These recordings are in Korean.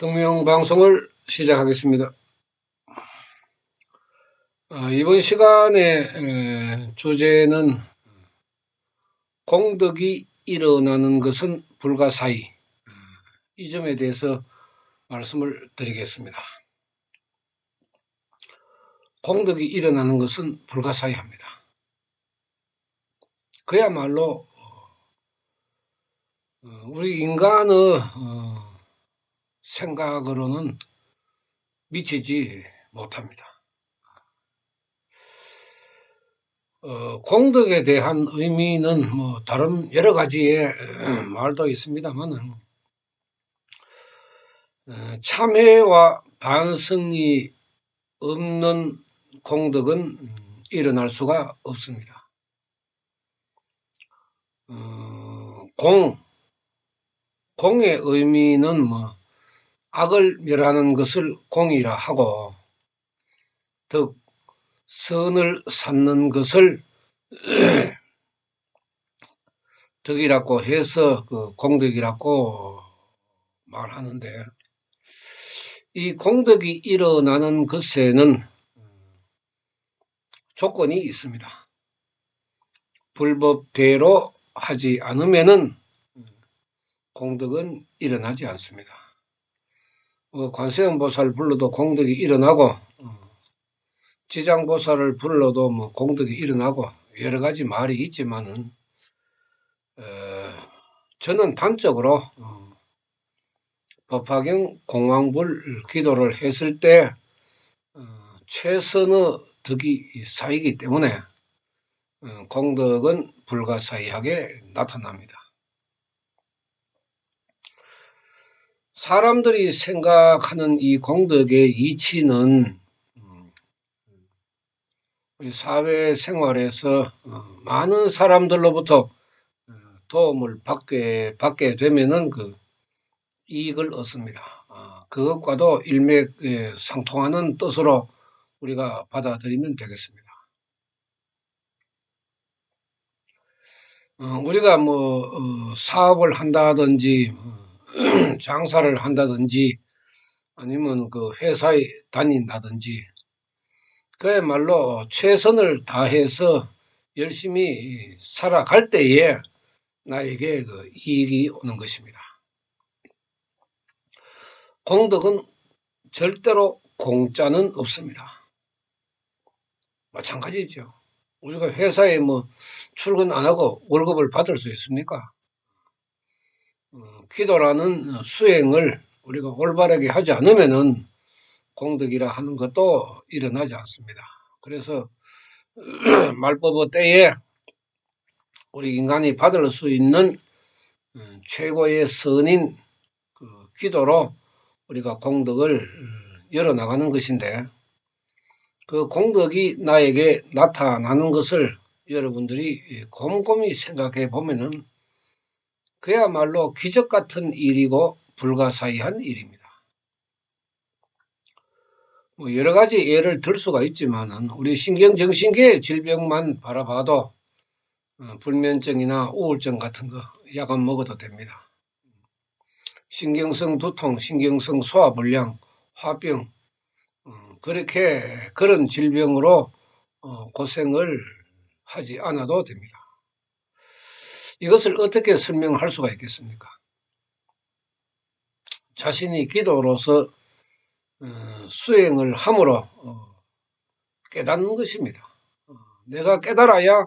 동명 방송을 시작하겠습니다. 이번 시간의 주제는 공덕이 일어나는 것은 불가사의, 이 점에 대해서 말씀을 드리겠습니다. 공덕이 일어나는 것은 불가사의합니다. 그야말로 우리 인간의 생각으로는 미치지 못합니다. 공덕에 대한 의미는 다른 여러 가지의 말도 있습니다만, 참회와 반성이 없는 공덕은 일어날 수가 없습니다. 공의 의미는 악을 멸하는 것을 공이라 하고, 덕, 선을 쌓는 것을 덕이라고 해서 공덕이라고 말하는데, 이 공덕이 일어나는 것에는 조건이 있습니다. 불법대로 하지 않으면은 공덕은 일어나지 않습니다. 관세음보살 불러도 공덕이 일어나고, 지장보살을 불러도 공덕이 일어나고, 여러 가지 말이 있지만은, 저는 단적으로 법화경 공황불 기도를 했을 때 최선의 덕이 쌓이기 때문에 공덕은 불가사의하게 나타납니다. 사람들이 생각하는 이 공덕의 이치는 우리 사회생활에서 많은 사람들로부터 도움을 받게 되면은 이익을 얻습니다. 그것과도 일맥상통하는 뜻으로 우리가 받아들이면 되겠습니다. 우리가 사업을 한다든지 장사를 한다든지 아니면 회사에 다닌다든지 그야말로 최선을 다해서 열심히 살아갈 때에 나에게 이익이 오는 것입니다. 공덕은 절대로 공짜는 없습니다. 마찬가지죠. 우리가 회사에 출근 안 하고 월급을 받을 수 있습니까? 기도라는 수행을 우리가 올바르게 하지 않으면은 공덕이라 하는 것도 일어나지 않습니다. 그래서 말법의 때에 우리 인간이 받을 수 있는 최고의 선인 기도로 우리가 공덕을 열어나가는 것인데, 그 공덕이 나에게 나타나는 것을 여러분들이 곰곰이 생각해 보면은 그야말로 기적 같은 일이고 불가사의한 일입니다. 여러 가지 예를 들 수가 있지만은 우리 신경정신계 질병만 바라봐도 불면증이나 우울증 같은 거 약은 먹어도 됩니다. 신경성 두통, 신경성 소화불량, 화병, 그런 질병으로 고생을 하지 않아도 됩니다. 이것을 어떻게 설명할 수가 있겠습니까? 자신이 기도로서 수행을 함으로 깨닫는 것입니다. 내가 깨달아야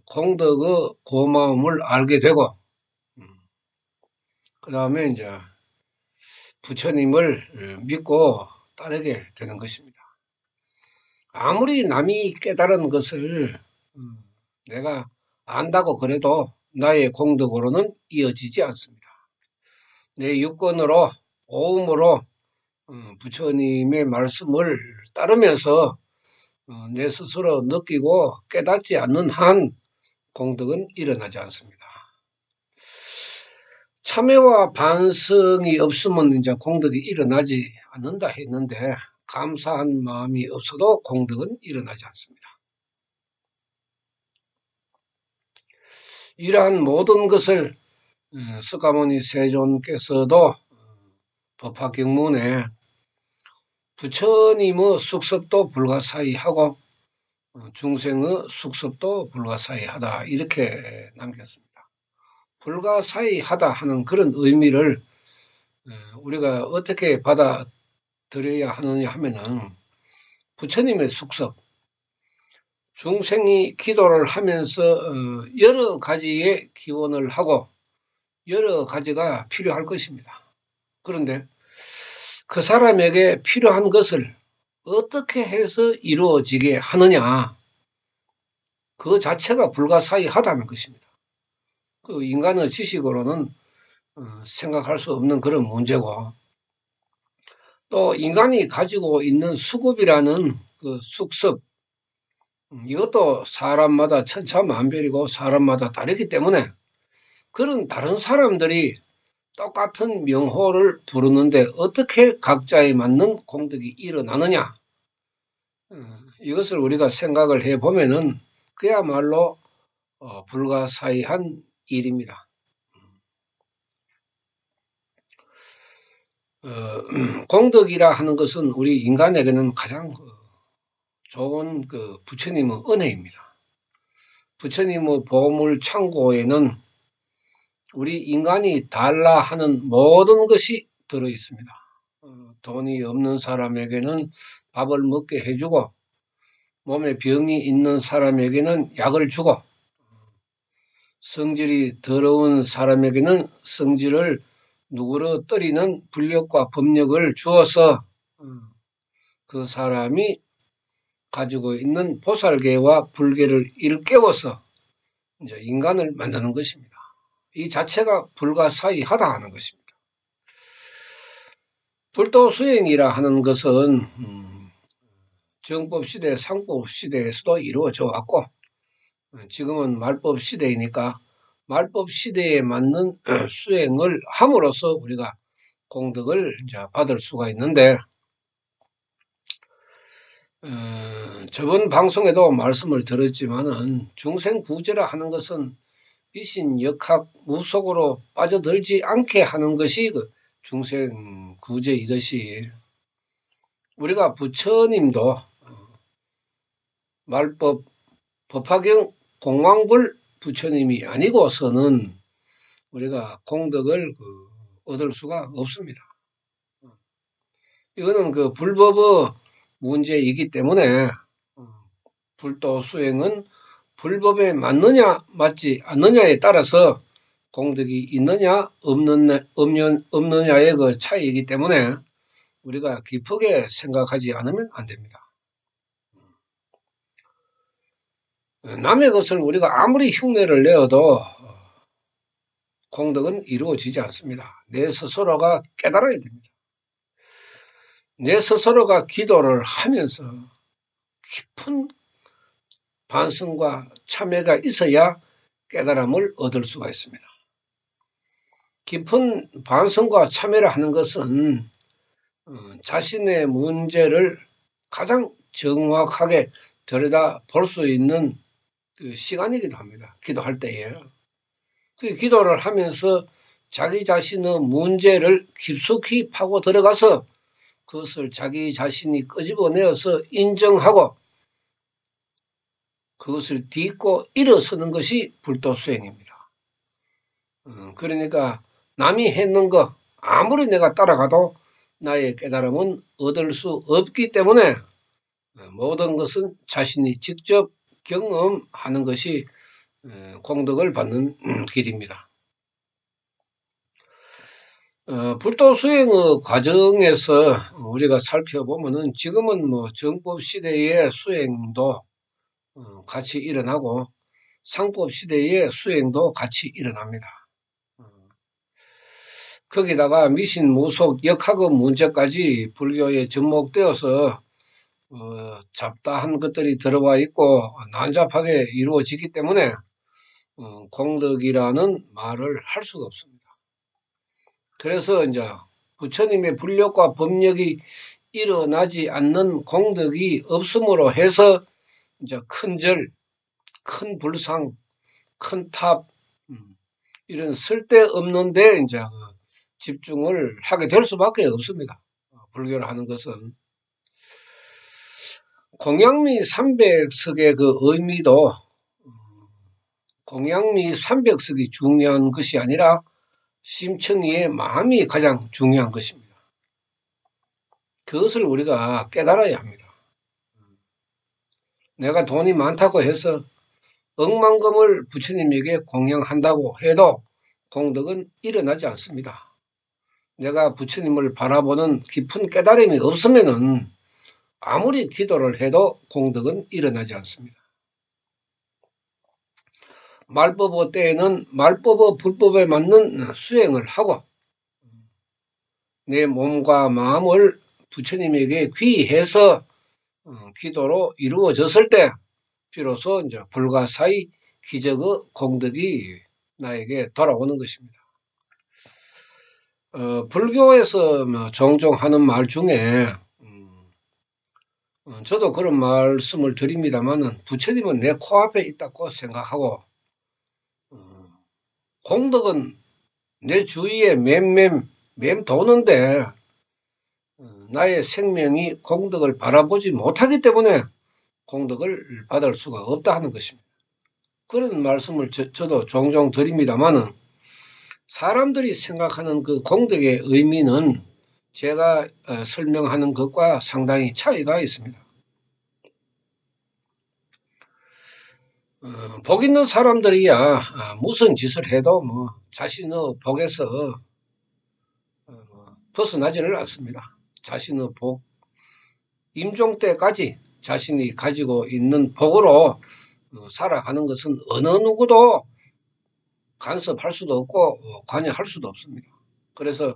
공덕의 고마움을 알게 되고, 그 다음에 이제 부처님을 믿고 따르게 되는 것입니다. 아무리 남이 깨달은 것을 내가 안다고 그래도 나의 공덕으로는 이어지지 않습니다. 내 육건으로, 오음으로 부처님의 말씀을 따르면서 내 스스로 느끼고 깨닫지 않는 한 공덕은 일어나지 않습니다. 참회와 반성이 없으면 이제 공덕이 일어나지 않는다 했는데, 감사한 마음이 없어도 공덕은 일어나지 않습니다. 이러한 모든 것을 석가모니 세존께서도 법화경문에 부처님의 숙섭도 불가사의하고 중생의 숙섭도 불가사의하다 이렇게 남겼습니다. 불가사의하다 하는 그런 의미를 우리가 어떻게 받아들여야 하느냐 하면은 부처님의 숙섭, 중생이 기도를 하면서 여러 가지의 기원을 하고 여러 가지가 필요할 것입니다. 그런데 그 사람에게 필요한 것을 어떻게 해서 이루어지게 하느냐, 그 자체가 불가사의하다는 것입니다. 그 인간의 지식으로는 생각할 수 없는 그런 문제고, 또 인간이 가지고 있는 수급이라는 그 숙습, 이것도 사람마다 천차만별이고 사람마다 다르기 때문에 그런 다른 사람들이 똑같은 명호를 부르는데 어떻게 각자에 맞는 공덕이 일어나느냐, 이것을 우리가 생각을 해보면은 그야말로 불가사의한 일입니다. 공덕이라 하는 것은 우리 인간에게는 가장 좋은 그 부처님의 은혜입니다. 부처님의 보물 창고에는 우리 인간이 달라 하는 모든 것이 들어 있습니다. 돈이 없는 사람에게는 밥을 먹게 해주고, 몸에 병이 있는 사람에게는 약을 주고, 성질이 더러운 사람에게는 성질을 누그러뜨리는 불력과 법력을 주어서 그 사람이 가지고 있는 보살계와 불계를 일깨워서 이제 인간을 만드는 것입니다. 이 자체가 불가사의하다 하는 것입니다. 불도수행이라 하는 것은 정법시대, 상법시대에서도 이루어져 왔고, 지금은 말법시대이니까 말법시대에 맞는 수행을 함으로써 우리가 공덕을 이제 받을 수가 있는데, 저번 방송에도 말씀을 드렸지만은 중생구제라 하는 것은 이신역학 무속으로 빠져들지 않게 하는 것이 그 중생구제이듯이 우리가 부처님도 말법 법화경 공황불 부처님이 아니고서는 우리가 공덕을 얻을 수가 없습니다. 이거는 그 불법의 문제이기 때문에 불도 수행은 불법에 맞느냐 맞지 않느냐에 따라서 공덕이 있느냐 없느냐의 그 차이이기 때문에 우리가 깊게 생각하지 않으면 안 됩니다. 남의 것을 우리가 아무리 흉내를 내어도 공덕은 이루어지지 않습니다. 내 스스로가 깨달아야 됩니다. 내 스스로가 기도를 하면서 깊은 반성과 참회가 있어야 깨달음을 얻을 수가 있습니다. 깊은 반성과 참회를 하는 것은 자신의 문제를 가장 정확하게 들여다 볼 수 있는 그 시간이기도 합니다. 기도할 때에. 그 기도를 하면서 자기 자신의 문제를 깊숙이 파고 들어가서 그것을 자기 자신이 끄집어내어서 인정하고 그것을 딛고 일어서는 것이 불도수행입니다. 그러니까 남이 했는 거 아무리 내가 따라가도 나의 깨달음은 얻을 수 없기 때문에 모든 것은 자신이 직접 경험하는 것이 공덕을 받는 길입니다. 불도수행의 과정에서 우리가 살펴보면은 지금은 뭐 정법 시대의 수행도 같이 일어나고 상법 시대의 수행도 같이 일어납니다. 거기다가 미신, 무속, 역학의 문제까지 불교에 접목되어서 잡다한 것들이 들어와 있고 난잡하게 이루어지기 때문에 공덕이라는 말을 할 수가 없습니다. 그래서 이제 부처님의 불력과 법력이 일어나지 않는 공덕이 없음으로 해서 이제 큰 절, 큰 불상, 큰 탑, 이런 쓸데없는데 이제 집중을 하게 될 수밖에 없습니다. 불교를 하는 것은. 공양미 300석의 그 의미도 공양미 300석이 중요한 것이 아니라 심청이의 마음이 가장 중요한 것입니다. 그것을 우리가 깨달아야 합니다. 내가 돈이 많다고 해서 억만금을 부처님에게 공양한다고 해도 공덕은 일어나지 않습니다. 내가 부처님을 바라보는 깊은 깨달음이 없으면은 아무리 기도를 해도 공덕은 일어나지 않습니다. 말법어 때에는 말법어 불법에 맞는 수행을 하고 내 몸과 마음을 부처님에게 귀해서 기도로 이루어졌을 때 비로소 이제 불가사의 기적의 공덕이 나에게 돌아오는 것입니다. 불교에서 종종 하는 말 중에 저도 그런 말씀을 드립니다만은 부처님은 내 코앞에 있다고 생각하고 공덕은 내 주위에 맴 도는데 나의 생명이 공덕을 바라보지 못하기 때문에 공덕을 받을 수가 없다 하는 것입니다. 그런 말씀을 저도 종종 드립니다만은 사람들이 생각하는 그 공덕의 의미는 제가 설명하는 것과 상당히 차이가 있습니다. 복 있는 사람들이야 무슨 짓을 해도 뭐 자신의 복에서 벗어나지를 않습니다. 자신의 복, 임종 때까지 자신이 가지고 있는 복으로 살아가는 것은 어느 누구도 간섭할 수도 없고 관여할 수도 없습니다. 그래서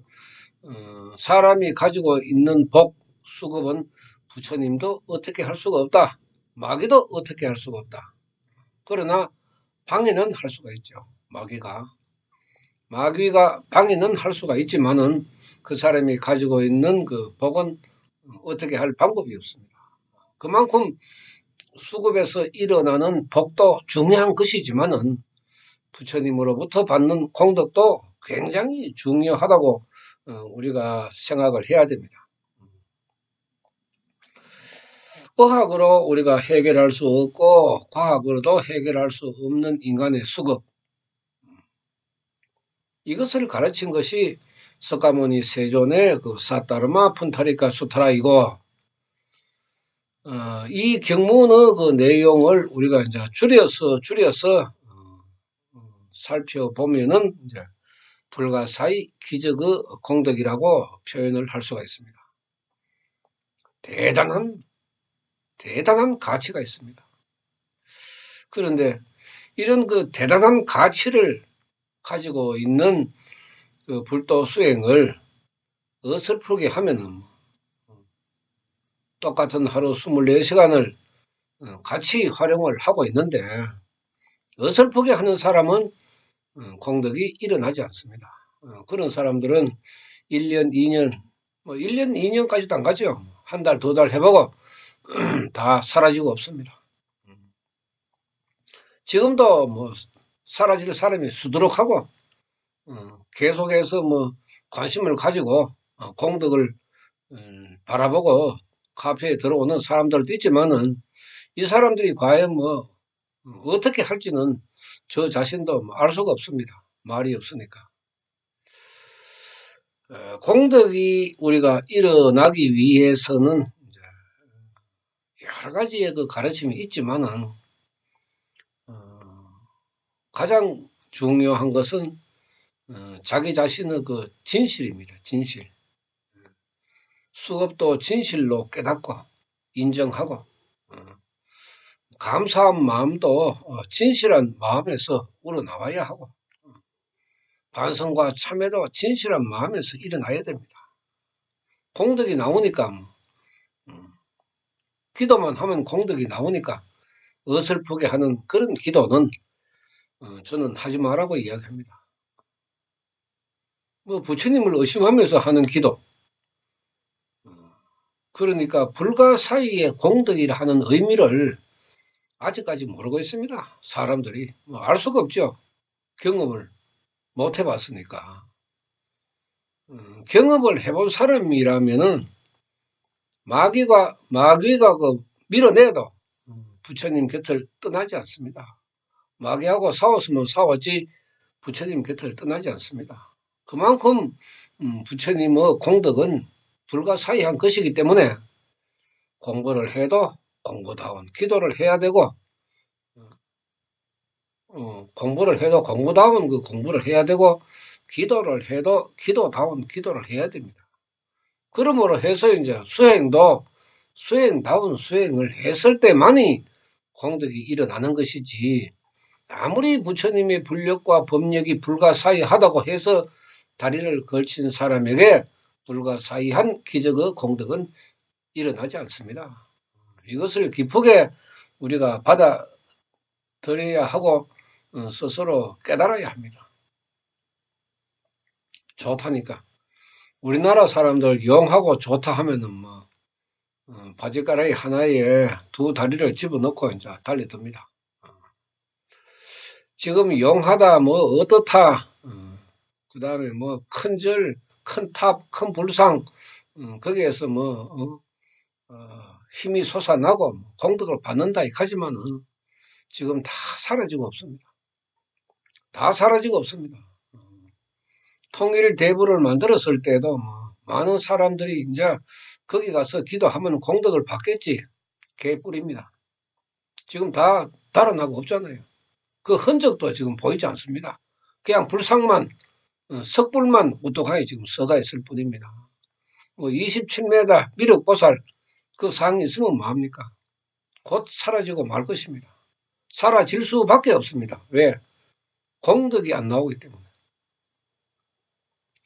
사람이 가지고 있는 복, 수급은 부처님도 어떻게 할 수가 없다. 마귀도 어떻게 할 수가 없다. 그러나 방해는 할 수가 있죠. 마귀가 방해는 할 수가 있지만은 그 사람이 가지고 있는 그 복은 어떻게 할 방법이 없습니다. 그만큼 수급에서 일어나는 복도 중요한 것이지만은 부처님으로부터 받는 공덕도 굉장히 중요하다고 우리가 생각을 해야 됩니다. 의학으로 우리가 해결할 수 없고 과학으로도 해결할 수 없는 인간의 수급, 이것을 가르친 것이 석가모니 세존의 그 사타르마 푼타리카 수타라이고 이 경문의 그 내용을 우리가 이제 줄여서 살펴보면은 이제 불가사의 기적의 공덕이라고 표현을 할 수가 있습니다. 대단한 가치가 있습니다. 그런데 이런 그 대단한 가치를 가지고 있는 그 불도 수행을 어설프게 하면은 똑같은 하루 24시간을 같이 활용을 하고 있는데 어설프게 하는 사람은 공덕이 일어나지 않습니다. 그런 사람들은 1년, 2년, 1년, 2년까지도 안 가죠. 한 달, 2달 해보고 다 사라지고 없습니다. 지금도 뭐 사라질 사람이 수두룩하고 계속해서 뭐 관심을 가지고 공덕을 바라보고 카페에 들어오는 사람들도 있지만은 이 사람들이 과연 뭐 어떻게 할지는 저 자신도 알 수가 없습니다. 말이 없으니까. 공덕이 우리가 일어나기 위해서는 여러 가지의 그 가르침이 있지만은 가장 중요한 것은 자기 자신의 그 진실입니다. 진실. 수업도 진실로 깨닫고 인정하고 감사한 마음도 진실한 마음에서 우러나와야 하고 반성과 참회도 진실한 마음에서 일어나야 됩니다. 공덕이 나오니까 기도만 하면 공덕이 나오니까 어설프게 하는 그런 기도는 저는 하지 말라고 이야기합니다. 뭐 부처님을 의심하면서 하는 기도, 그러니까 불가사의의 공덕이라 하는 의미를 아직까지 모르고 있습니다. 사람들이 뭐 알 수가 없죠. 경험을 못 해봤으니까. 경험을 해본 사람이라면은 마귀가 그 밀어내도 부처님 곁을 떠나지 않습니다. 마귀하고 싸웠으면 싸웠지 부처님 곁을 떠나지 않습니다. 그만큼 부처님의 공덕은 불가사의한 것이기 때문에 공부를 해도 공부다운 기도를 해야 되고 공부를 해도 공부다운 그 공부를 해야 되고 기도를 해도 기도다운 기도를 해야 됩니다. 그러므로 해서 이제 수행도 수행다운 수행을 했을 때만이 공덕이 일어나는 것이지 아무리 부처님의 불력과 법력이 불가사의하다고 해서 다리를 걸친 사람에게 불가사의한 기적의 공덕은 일어나지 않습니다. 이것을 깊게 우리가 받아들여야 하고 스스로 깨달아야 합니다. 좋다니까. 우리나라 사람들 용하고 좋다 하면은 뭐 바지가라이 하나에 두 다리를 집어넣고 이제 달려듭니다. 지금 용하다 뭐 어떻다 그 다음에 뭐 큰 절, 큰 탑, 큰 불상 거기에서 뭐 힘이 솟아나고 공덕을 받는다 이카지만은 지금 다 사라지고 없습니다. 다 사라지고 없습니다. 통일 대부를 만들었을 때도 뭐 많은 사람들이 이제 거기 가서 기도하면 공덕을 받겠지. 개뿔입니다. 지금 다 달아나고 없잖아요. 그 흔적도 지금 보이지 않습니다. 그냥 불상만, 석불만 우뚝하게 지금 써가 있을 뿐입니다. 뭐 27m 미륵보살 그 상이 있으면 뭐합니까? 곧 사라지고 말 것입니다. 사라질 수밖에 없습니다. 왜? 공덕이 안 나오기 때문에.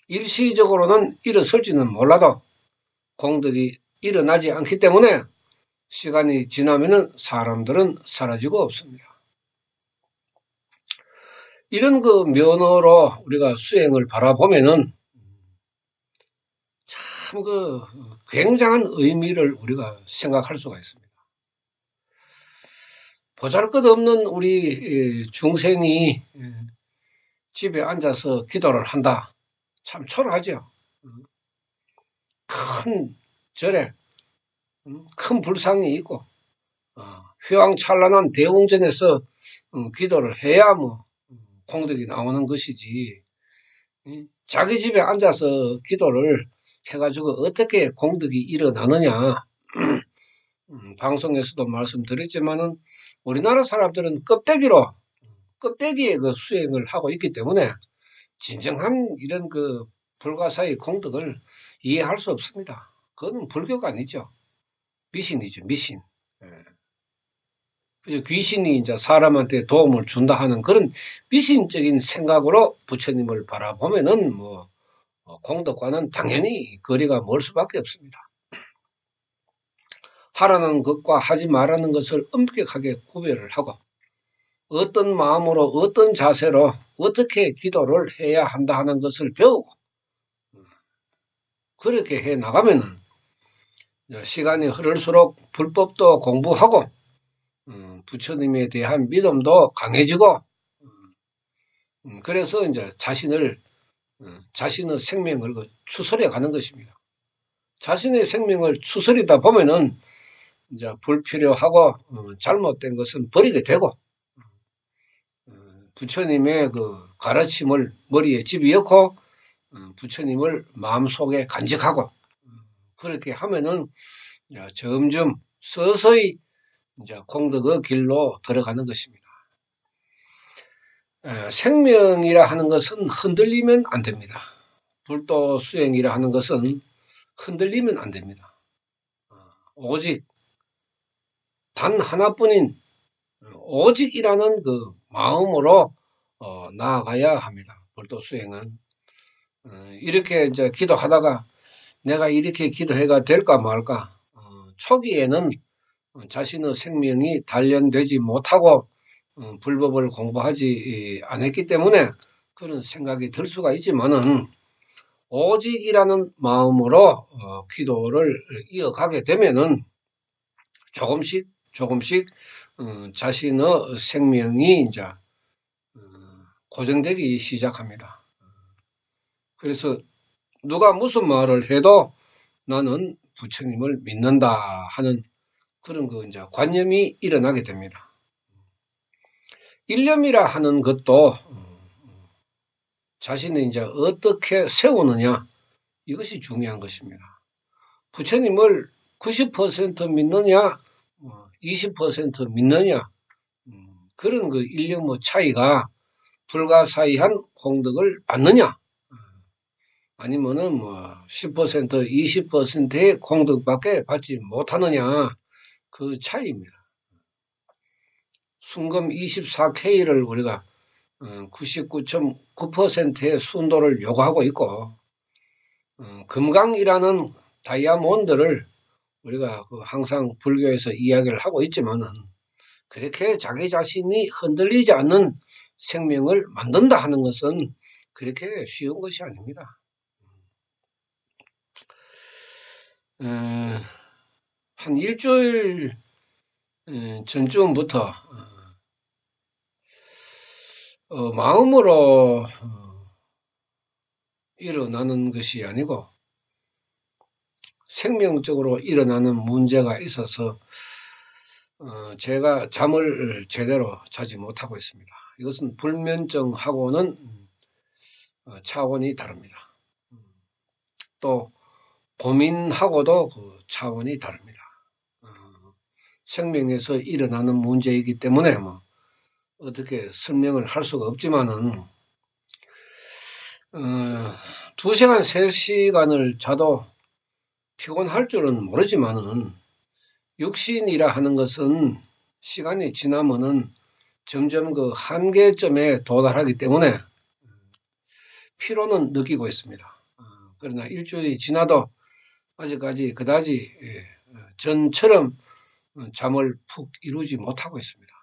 일시적으로는 일어설지는 몰라도 공덕이 일어나지 않기 때문에 시간이 지나면은 사람들은 사라지고 없습니다. 이런 그 면허로 우리가 수행을 바라보면은 참 그 굉장한 의미를 우리가 생각할 수가 있습니다. 보잘것없는 우리 중생이 집에 앉아서 기도를 한다. 참 초라하죠. 큰 절에 큰 불상이 있고 휘황찬란한 대웅전에서 기도를 해야 뭐 공덕이 나오는 것이지 자기 집에 앉아서 기도를 해가지고 어떻게 공덕이 일어나느냐 방송에서도 말씀드렸지만은 우리나라 사람들은 껍데기에 그 수행을 하고 있기 때문에 진정한 이런 그 불가사의 공덕을 이해할 수 없습니다. 그건 불교가 아니죠. 미신이죠, 미신. 그래서 귀신이 이제 사람한테 도움을 준다 하는 그런 미신적인 생각으로 부처님을 바라보면은 뭐 공덕과는 당연히 거리가 멀 수밖에 없습니다. 하라는 것과 하지 말라는 것을 엄격하게 구별을 하고 어떤 마음으로 어떤 자세로 어떻게 기도를 해야 한다 하는 것을 배우고 그렇게 해 나가면은 시간이 흐를수록 불법도 공부하고 부처님에 대한 믿음도 강해지고 그래서 이제 자신의 생명을 추스려 가는 것입니다. 자신의 생명을 추스리다 보면은 이제 불필요하고 잘못된 것은 버리게 되고 부처님의 그 가르침을 머리에 집어넣고 부처님을 마음속에 간직하고 그렇게 하면은 점점 서서히 이제 공덕의 길로 들어가는 것입니다. 생명이라 하는 것은 흔들리면 안 됩니다. 불도 수행이라 하는 것은 흔들리면 안 됩니다. 오직 단 하나뿐인 오직이라는 그 마음으로 나아가야 합니다. 불도 수행은 이렇게 이제 기도하다가 내가 이렇게 기도해가 될까 말까 초기에는 자신의 생명이 단련되지 못하고 불법을 공부하지 않았기 때문에 그런 생각이 들 수가 있지만은 오직이라는 마음으로 기도를 이어가게 되면은 조금씩 자신의 생명이 이제 고정되기 시작합니다. 그래서 누가 무슨 말을 해도 나는 부처님을 믿는다 하는 그런 그 이제 관념이 일어나게 됩니다. 일념이라 하는 것도 자신이 이제 어떻게 세우느냐 이것이 중요한 것입니다. 부처님을 90% 믿느냐, 20% 믿느냐 그런 그 일념의 차이가 불가사의한 공덕을 받느냐 아니면은 뭐 10%, 20%의 공덕밖에 받지 못하느냐 그 차이입니다. 순금 24K를 우리가 99.9%의 순도를 요구하고 있고 금강이라는 다이아몬드를 우리가 항상 불교에서 이야기를 하고 있지만은 그렇게 자기 자신이 흔들리지 않는 생명을 만든다 하는 것은 그렇게 쉬운 것이 아닙니다. 한 일주일 전쯤부터 마음으로 일어나는 것이 아니고 생명적으로 일어나는 문제가 있어서 제가 잠을 제대로 자지 못하고 있습니다. 이것은 불면증하고는 차원이 다릅니다. 또 고민하고도 그 차원이 다릅니다. 생명에서 일어나는 문제이기 때문에 뭐 어떻게 설명을 할 수가 없지만은 2시간, 3시간을 자도 피곤할 줄은 모르지만은 육신이라 하는 것은 시간이 지나면은 점점 그 한계점에 도달하기 때문에 피로는 느끼고 있습니다. 그러나 일주일이 지나도 아직까지 그다지 전처럼 잠을 푹 이루지 못하고 있습니다.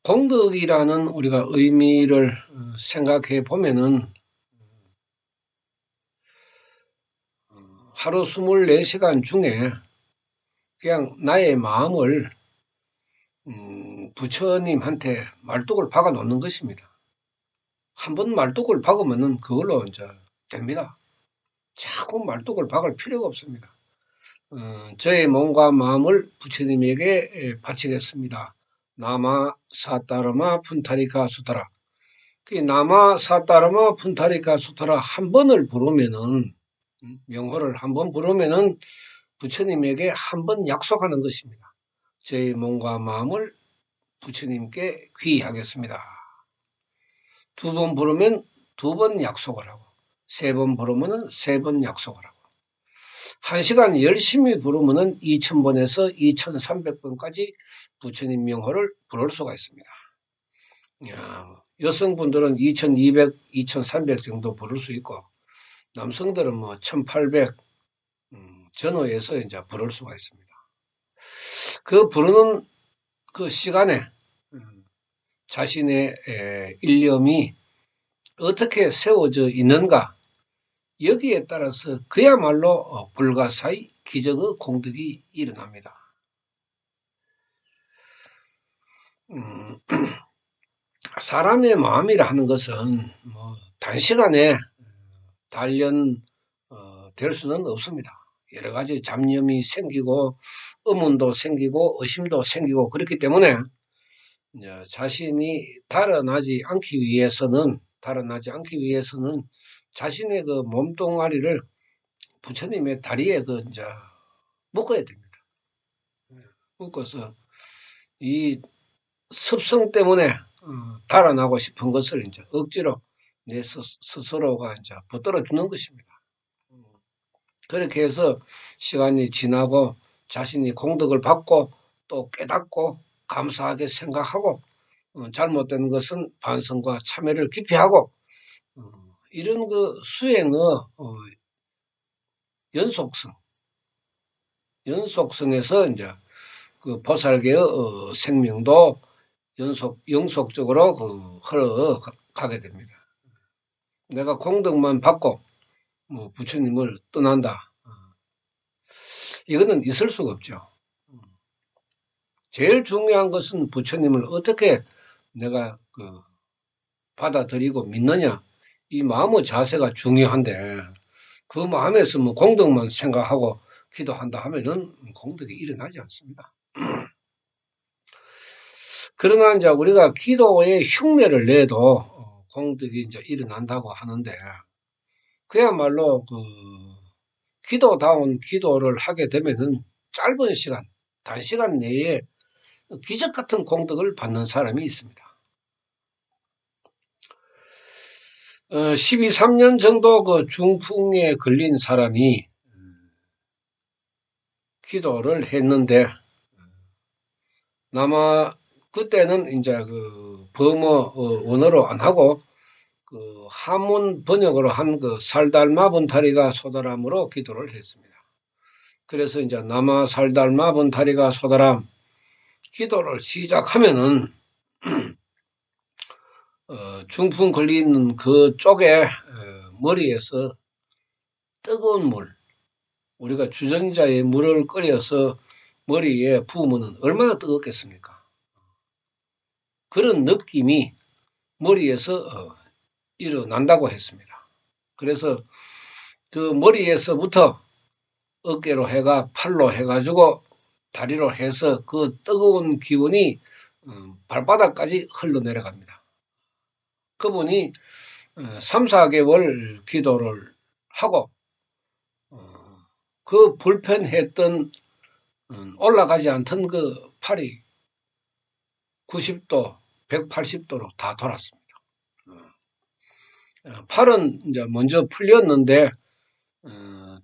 공덕이라는 우리가 의미를 생각해 보면은 하루 24시간 중에 그냥 나의 마음을 부처님한테 말뚝을 박아 놓는 것입니다. 한번 말뚝을 박으면은 그걸로 이제 됩니다. 자꾸 말뚝을 박을 필요가 없습니다. 저의 몸과 마음을 부처님에게 바치겠습니다. 나마 사따르마 푼타리카 수타라. 그 나마 사따르마 푼타리카 수타라 한 번을 부르면은 명호를 한 번 부르면은 부처님에게 한 번 약속하는 것입니다. 제 몸과 마음을 부처님께 귀의하겠습니다. 2번 부르면 2번 약속을 하고 3번 부르면은 3번 약속을 하고 1시간 열심히 부르면은 2000번에서 2300번까지 부처님 명호를 부를 수가 있습니다. 여성분들은 2200, 2300 정도 부를 수 있고 남성들은 뭐 1800 전후에서 이제 부를 수가 있습니다. 그 부르는 그 시간에 자신의 일념이 어떻게 세워져 있는가 여기에 따라서 그야말로 불가사의 기적의 공덕이 일어납니다. 사람의 마음이라 하는 것은 뭐 단시간에 단련될 수는 없습니다. 여러 가지 잡념이 생기고 의문도 생기고 의심도 생기고 그렇기 때문에 자신이 달아나지 않기 위해서는 자신의 그 몸뚱아리를 부처님의 다리에 그 이제 묶어야 됩니다. 묶어서 이 습성 때문에 달아나고 싶은 것을 이제 억지로 내 스스로가 이제 붙들어 주는 것입니다. 그렇게 해서 시간이 지나고 자신이 공덕을 받고 또 깨닫고 감사하게 생각하고 잘못된 것은 반성과 참회를 깊이 하고 이런 그 수행의 연속성에서 이제 그 보살계의 생명도 영속적으로 흘러가게 됩니다. 내가 공덕만 받고 부처님을 떠난다. 이거는 있을 수가 없죠. 제일 중요한 것은 부처님을 어떻게 내가 받아들이고 믿느냐, 이 마음의 자세가 중요한데 그 마음에서 뭐 공덕만 생각하고 기도한다 하면은 공덕이 일어나지 않습니다. 그러나 이제 우리가 기도에 흉내를 내도 공덕이 이제 일어난다고 하는데 그야말로 그 기도다운 기도를 하게 되면은 짧은 시간, 단시간 내에 기적 같은 공덕을 받는 사람이 있습니다. 12, 3년 정도 그 중풍에 걸린 사람이 기도를 했는데 아마 그때는 이제 그 범어 언어로 안 하고 그 한문 번역으로 한 그 살달마 분다리가 솟아람으로 기도를 했습니다. 그래서 이제 남아 살달마 분다리가 솟아람 기도를 시작하면은 중풍 걸리는 그 쪽에 머리에서 뜨거운 물, 우리가 주전자에 물을 끓여서 머리에 부으면 얼마나 뜨겁겠습니까? 그런 느낌이 머리에서 일어난다고 했습니다. 그래서 그 머리에서부터 어깨로 해가 팔로 해가지고 다리로 해서 그 뜨거운 기운이 발바닥까지 흘러내려갑니다. 그분이 3, 4개월 기도를 하고 그 불편했던 올라가지 않던 그 팔이 90도, 180도로 다 돌았습니다. 팔은 이제 먼저 풀렸는데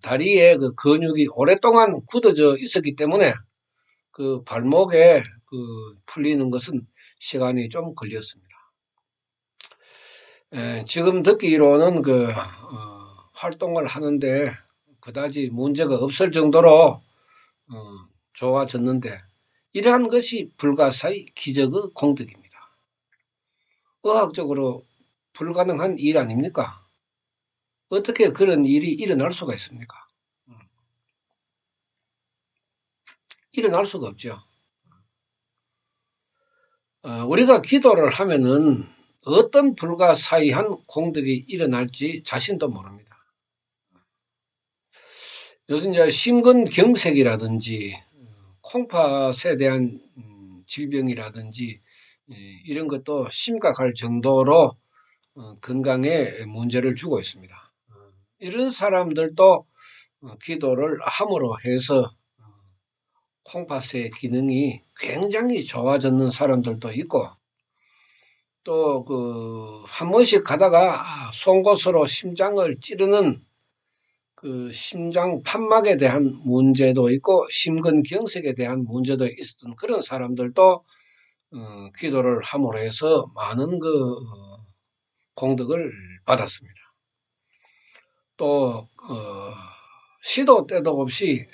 다리에 그 근육이 오랫동안 굳어져 있었기 때문에 그 발목에 그 풀리는 것은 시간이 좀 걸렸습니다. 지금 듣기로는 그 활동을 하는데 그다지 문제가 없을 정도로 좋아졌는데 이러한 것이 불가사의 기적의 공덕입니다. 의학적으로 불가능한 일 아닙니까? 어떻게 그런 일이 일어날 수가 있습니까? 일어날 수가 없죠. 우리가 기도를 하면은 어떤 불가사의한 공덕이 일어날지 자신도 모릅니다. 요즘 이제 심근경색이라든지 콩팥에 대한 질병이라든지 이런 것도 심각할 정도로 건강에 문제를 주고 있습니다. 이런 사람들도 기도를 함으로 해서 콩팥의 기능이 굉장히 좋아졌는 사람들도 있고 또 한 번씩 가다가 송곳으로 심장을 찌르는 그 심장 판막에 대한 문제도 있고 심근경색에 대한 문제도 있었던 그런 사람들도 기도를 함으로 해서 많은 그 공덕을 받았습니다. 또 시도 때도 없이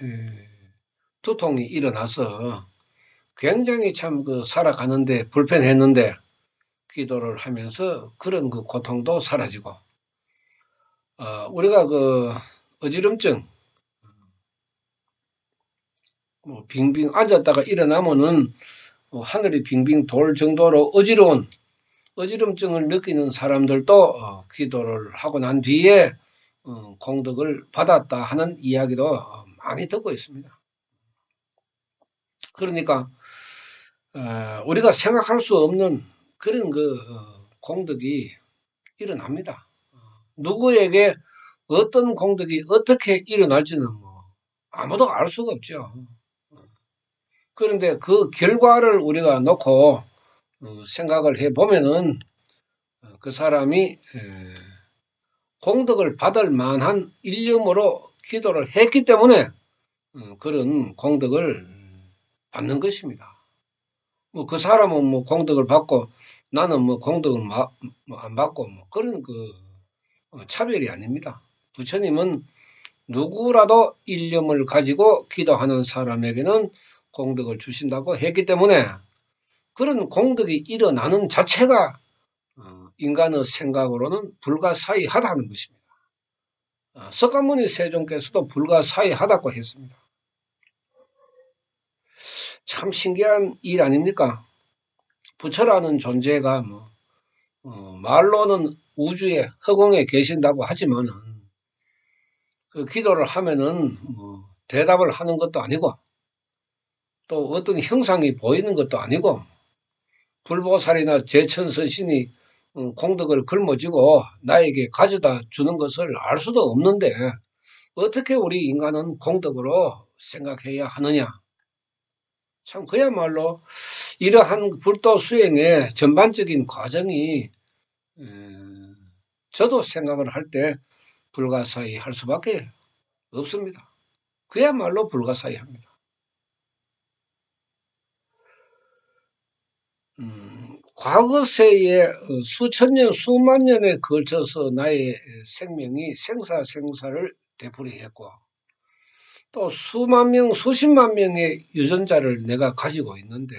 두통이 일어나서 굉장히 참 그 살아가는데 불편했는데 기도를 하면서 그런 그 고통도 사라지고 우리가 그 어지럼증 뭐 빙빙 앉았다가 일어나면은 하늘이 빙빙 돌 정도로 어지러운 어지럼증을 느끼는 사람들도 기도를 하고 난 뒤에 공덕을 받았다 하는 이야기도 많이 듣고 있습니다. 그러니까 우리가 생각할 수 없는 그런 그 공덕이 일어납니다. 누구에게 어떤 공덕이 어떻게 일어날지는 뭐 아무도 알 수가 없죠. 그런데 그 결과를 우리가 놓고 생각을 해보면은 그 사람이 공덕을 받을 만한 일념으로 기도를 했기 때문에 그런 공덕을 받는 것입니다. 뭐 그 사람은 뭐 공덕을 받고 나는 뭐 공덕을 안 받고 뭐 그런 그 차별이 아닙니다. 부처님은 누구라도 일념을 가지고 기도하는 사람에게는 공덕을 주신다고 했기 때문에 그런 공덕이 일어나는 자체가 인간의 생각으로는 불가사의하다는 것입니다. 석가모니 세종께서도 불가사의하다고 했습니다. 참 신기한 일 아닙니까? 부처라는 존재가 뭐 말로는 우주에 허공에 계신다고 하지만은 그 기도를 하면은 대답을 하는 것도 아니고 또 어떤 형상이 보이는 것도 아니고 불보살이나 제천선신이 공덕을 걸머쥐고 나에게 가져다 주는 것을 알 수도 없는데 어떻게 우리 인간은 공덕으로 생각해야 하느냐. 참 그야말로 이러한 불도 수행의 전반적인 과정이 저도 생각을 할 때 불가사의 할 수밖에 없습니다. 그야말로 불가사의합니다. 과거세에 수천 년, 수만 년에 걸쳐서 나의 생명이 생사를 되풀이했고 또 수만 명, 수십만 명의 유전자를 내가 가지고 있는데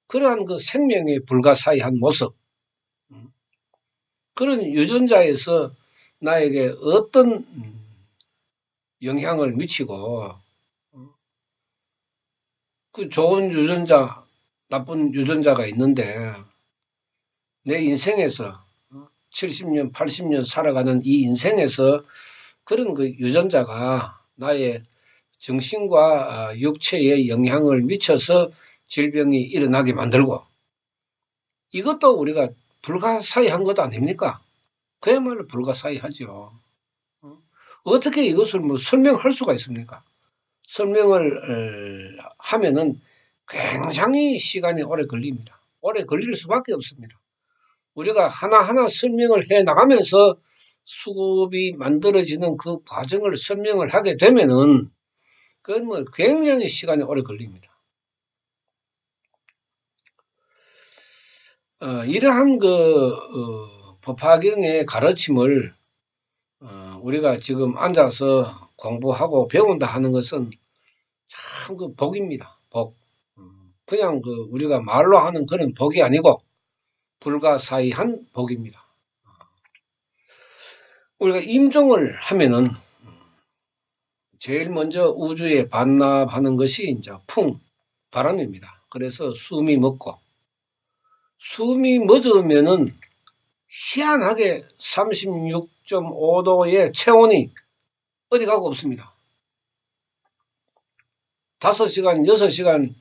그러한 그 생명의 불가사의한 모습, 그런 유전자에서 나에게 어떤 영향을 미치고 그 좋은 유전자, 나쁜 유전자가 있는데 내 인생에서 70년, 80년 살아가는 이 인생에서 그런 그 유전자가 나의 정신과 육체에 영향을 미쳐서 질병이 일어나게 만들고 이것도 우리가 불가사의한 것 아닙니까? 그야말로 불가사의하죠. 어떻게 이것을 뭐 설명할 수가 있습니까? 설명을 하면은 굉장히 시간이 오래 걸립니다. 오래 걸릴 수밖에 없습니다. 우리가 하나하나 설명을 해 나가면서 수급이 만들어지는 그 과정을 설명을 하게 되면은 그건 뭐 굉장히 시간이 오래 걸립니다. 이러한 법화경의 가르침을 우리가 지금 앉아서 공부하고 배운다 하는 것은 참 그 복입니다. 복. 그냥 우리가 말로 하는 그런 복이 아니고 불가사의한 복입니다. 우리가 임종을 하면은 제일 먼저 우주에 반납하는 것이 이제 바람입니다. 그래서 숨이 멎고 숨이 멎으면은 희한하게 36.5도의 체온이 어디 가고 없습니다. 5시간, 6시간,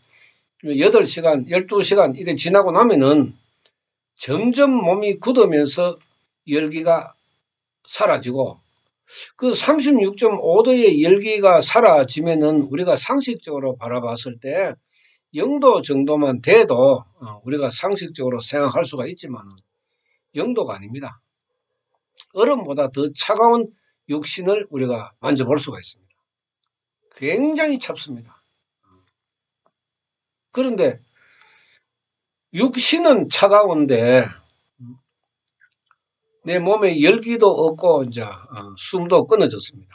8시간, 12시간 이렇게 지나고 나면은 점점 몸이 굳으면서 열기가 사라지고 그 36.5도의 열기가 사라지면은 우리가 상식적으로 바라봤을 때 0도 정도만 돼도 우리가 상식적으로 생각할 수가 있지만 0도가 아닙니다. 얼음보다 더 차가운 육신을 우리가 만져볼 수가 있습니다. 굉장히 찹습니다. 그런데 육신은 차가운데 내 몸에 열기도 없고 이제 숨도 끊어졌습니다.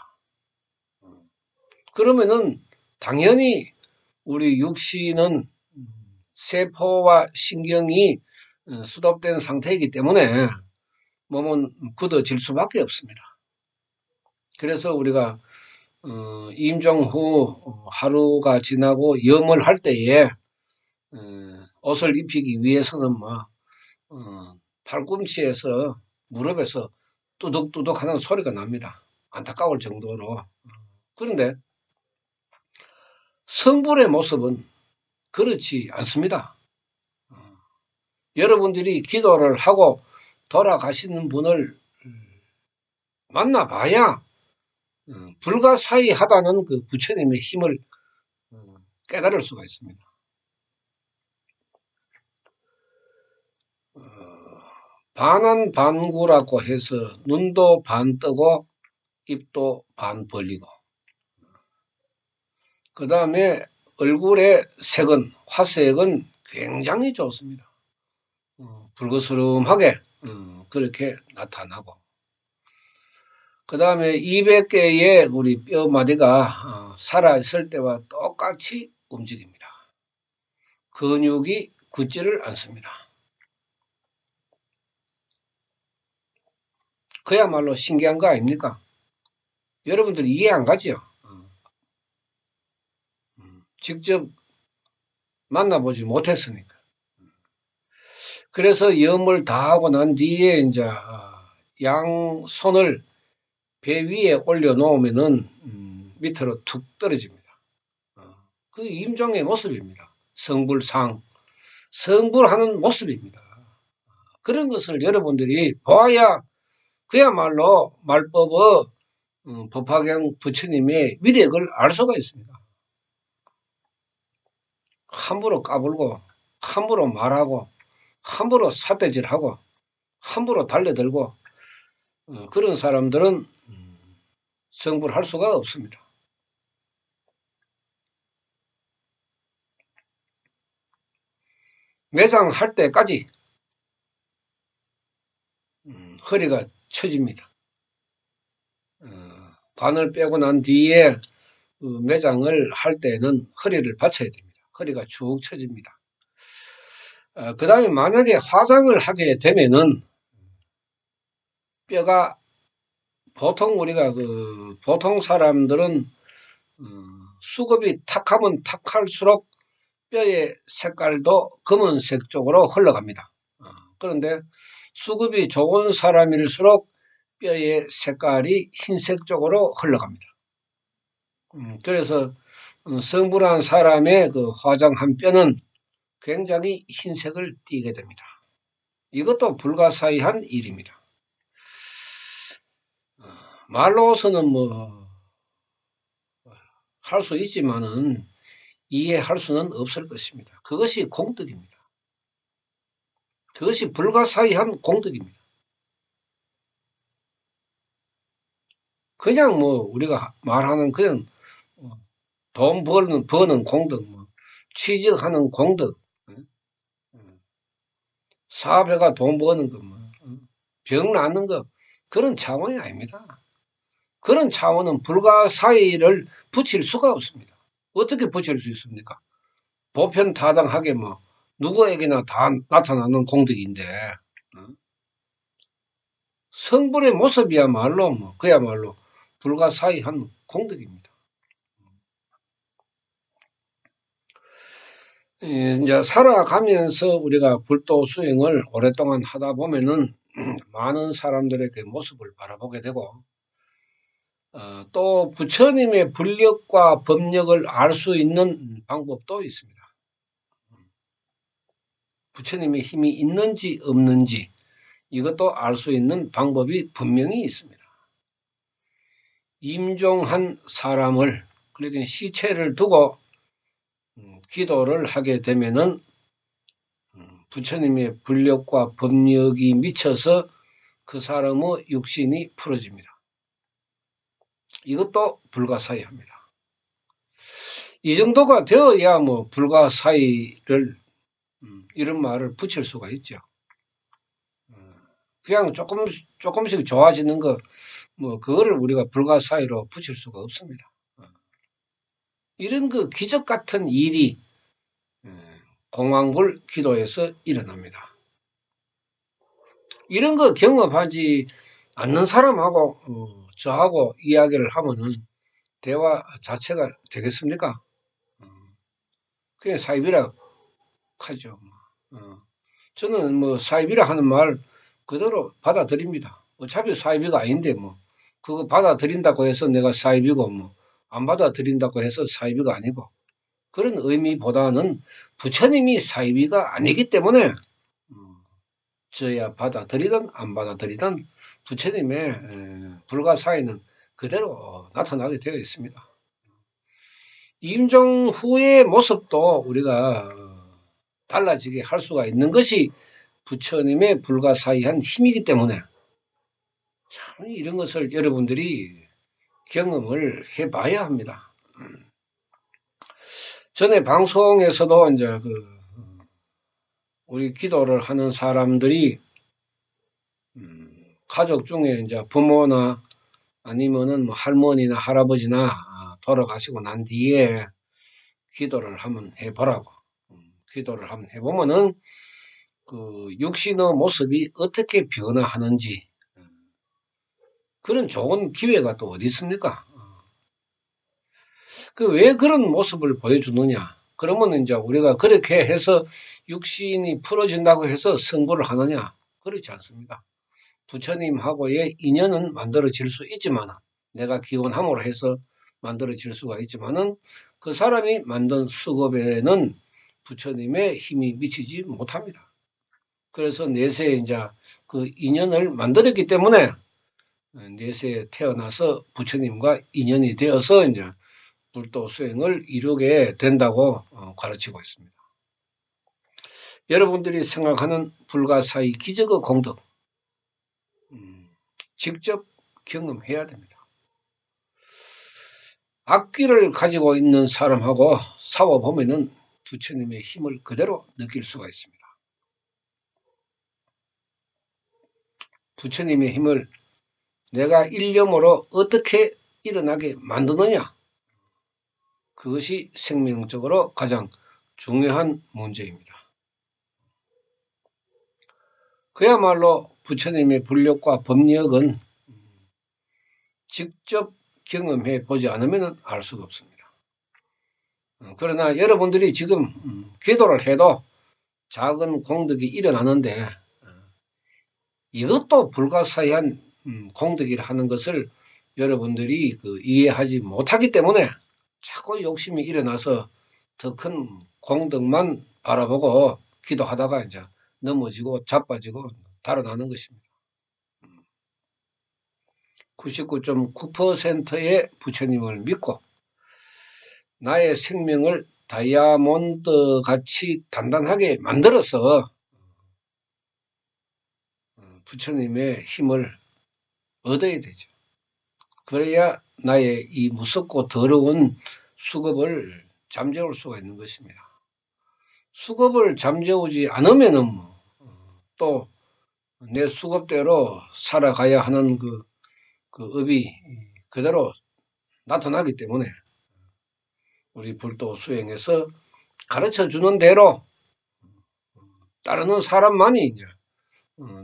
그러면은 당연히 우리 육신은 세포와 신경이 수독된 상태이기 때문에 몸은 굳어질 수밖에 없습니다. 그래서 우리가 임종 후 하루가 지나고 염을 할 때에 옷을 입히기 위해서는 팔꿈치에서 무릎에서 뚜둑뚜둑 하는 소리가 납니다. 안타까울 정도로. 그런데 성불의 모습은 그렇지 않습니다. 여러분들이 기도를 하고 돌아가시는 분을 만나봐야 불가사의하다는 그 부처님의 힘을 깨달을 수가 있습니다. 반안반구라고 해서 눈도 반 뜨고 입도 반 벌리고 그 다음에 얼굴의 색은 화색은 굉장히 좋습니다. 붉으스름하게 그렇게 나타나고 그 다음에 200개의 우리 뼈마디가 살아있을 때와 똑같이 움직입니다. 근육이 굳지를 않습니다. 그야말로 신기한 거 아닙니까? 여러분들 이해 안 가죠? 직접 만나보지 못했으니까. 그래서 염을 다 하고 난 뒤에 이제 양 손을 배 위에 올려놓으면은 밑으로 툭 떨어집니다. 그 임종의 모습입니다. 성불상, 성불하는 모습입니다. 그런 것을 여러분들이 보아야 그야말로 말법의 법화경 부처님의 위력을 알 수가 있습니다. 함부로 까불고 함부로 말하고 함부로 삿대질하고 함부로 달려들고 그런 사람들은 성불할 수가 없습니다. 매장할 때까지 허리가 처집니다. 관을 빼고 난 뒤에 매장을 할 때는 허리를 받쳐야 됩니다. 허리가 축 처집니다. 그 다음에 만약에 화장을 하게 되면은 뼈가 보통 우리가 보통 사람들은 수급이 탁하면 탁할수록 뼈의 색깔도 검은색 쪽으로 흘러갑니다. 그런데 수급이 좋은 사람일수록 뼈의 색깔이 흰색 쪽으로 흘러갑니다. 그래서 성불한 사람의 그 화장한 뼈는 굉장히 흰색을 띠게 됩니다. 이것도 불가사의한 일입니다. 말로서는 할 수 있지만은 이해할 수는 없을 것입니다. 그것이 공덕입니다. 그것이 불가사의한 공덕입니다. 그냥 우리가 말하는 그냥 돈 버는 공덕, 취직하는 공덕, 사업해가 돈 버는 거, 병 나는 거, 그런 차원이 아닙니다. 그런 차원은 불가사의를 붙일 수가 없습니다. 어떻게 붙일 수 있습니까? 보편타당하게 누구에게나 다 나타나는 공덕인데, 성불의 모습이야말로 그야말로 불가사의한 공덕입니다. 이제 살아가면서 우리가 불도 수행을 오랫동안 하다 보면은 많은 사람들의 그 모습을 바라보게 되고 또 부처님의 불력과 법력을 알 수 있는 방법도 있습니다. 부처님의 힘이 있는지 없는지 이것도 알 수 있는 방법이 분명히 있습니다. 임종한 사람을 그러니까 시체를 두고 기도를 하게 되면은 부처님의 불력과 법력이 미쳐서 그 사람의 육신이 풀어집니다. 이것도 불가사의합니다. 이 정도가 되어야 불가사의를 이런 말을 붙일 수가 있죠. 그냥 조금씩 좋아지는 거 그거를 우리가 불가사의로 붙일 수가 없습니다. 이런 그 기적 같은 일이 공황불 기도에서 일어납니다. 이런 거 경험하지 않는 사람하고 저하고 이야기를 하면은 대화 자체가 되겠습니까? 그냥 사이비라 하죠. 저는 사이비라 하는 말 그대로 받아들입니다. 어차피 사이비가 아닌데 그거 받아들인다고 해서 내가 사이비고 안 받아들인다고 해서 사이비가 아니고 그런 의미보다는 부처님이 사이비가 아니기 때문에 저야 받아들이든 안 받아들이든 부처님의 불가사의는 그대로 나타나게 되어 있습니다. 임종 후의 모습도 우리가 달라지게 할 수가 있는 것이 부처님의 불가사의한 힘이기 때문에 참 이런 것을 여러분들이 경험을 해봐야 합니다. 전에 방송에서도 이제 우리 기도를 하는 사람들이 가족 중에 이제 부모나 아니면은 할머니나 할아버지나 돌아가시고 난 뒤에 기도를 한번 해보라고. 기도를 한번 해보면은 그 육신의 모습이 어떻게 변화하는지 그런 좋은 기회가 또 어디 있습니까? 왜 그런 모습을 보여주느냐? 그러면 이제 우리가 그렇게 해서 육신이 풀어진다고 해서 승부를 하느냐? 그렇지 않습니다. 부처님하고의 인연은 만들어질 수 있지만, 내가 기원함으로 해서 만들어질 수가 있지만은, 그 사람이 만든 수급에는 부처님의 힘이 미치지 못합니다. 그래서 내세에 이제 그 인연을 만들었기 때문에, 내세에 태어나서 부처님과 인연이 되어서 이제 불도 수행을 이루게 된다고 가르치고 있습니다. 여러분들이 생각하는 불가사의 기적의 공덕, 직접 경험해야 됩니다. 악기를 가지고 있는 사람하고 싸워보면은 부처님의 힘을 그대로 느낄 수가 있습니다. 부처님의 힘을 내가 일념으로 어떻게 일어나게 만드느냐? 그것이 생명적으로 가장 중요한 문제입니다. 그야말로 부처님의 불력과 법력은 직접 경험해 보지 않으면 알 수가 없습니다. 그러나 여러분들이 지금 기도를 해도 작은 공덕이 일어나는데 이것도 불가사의한 공덕이라 하는 것을 여러분들이 이해하지 못하기 때문에 자꾸 욕심이 일어나서 더 큰 공덕만 바라보고 기도하다가 이제 넘어지고 자빠지고 달아나는 것입니다. 99.9%의 부처님을 믿고 나의 생명을 다이아몬드 같이 단단하게 만들어서 부처님의 힘을 얻어야 되죠. 그래야 나의 이 무섭고 더러운 수급을 잠재울 수가 있는 것입니다. 수급을 잠재우지 않으면은 또 내 수급대로 살아가야 하는 그 업이 그대로 나타나기 때문에 우리 불도 수행에서 가르쳐 주는 대로 따르는 사람만이 이제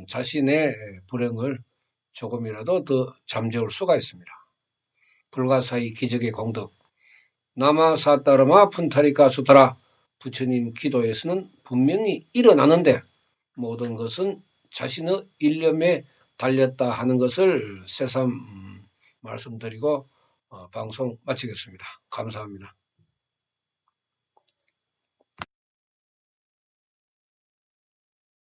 자신의 불행을 조금이라도 더 잠재울 수가 있습니다. 불가사의 기적의 공덕 나마사따르마 푼타리카 수타라 부처님 기도에서는 분명히 일어나는데 모든 것은 자신의 일념에 달렸다 하는 것을 새삼 말씀드리고 방송 마치겠습니다. 감사합니다.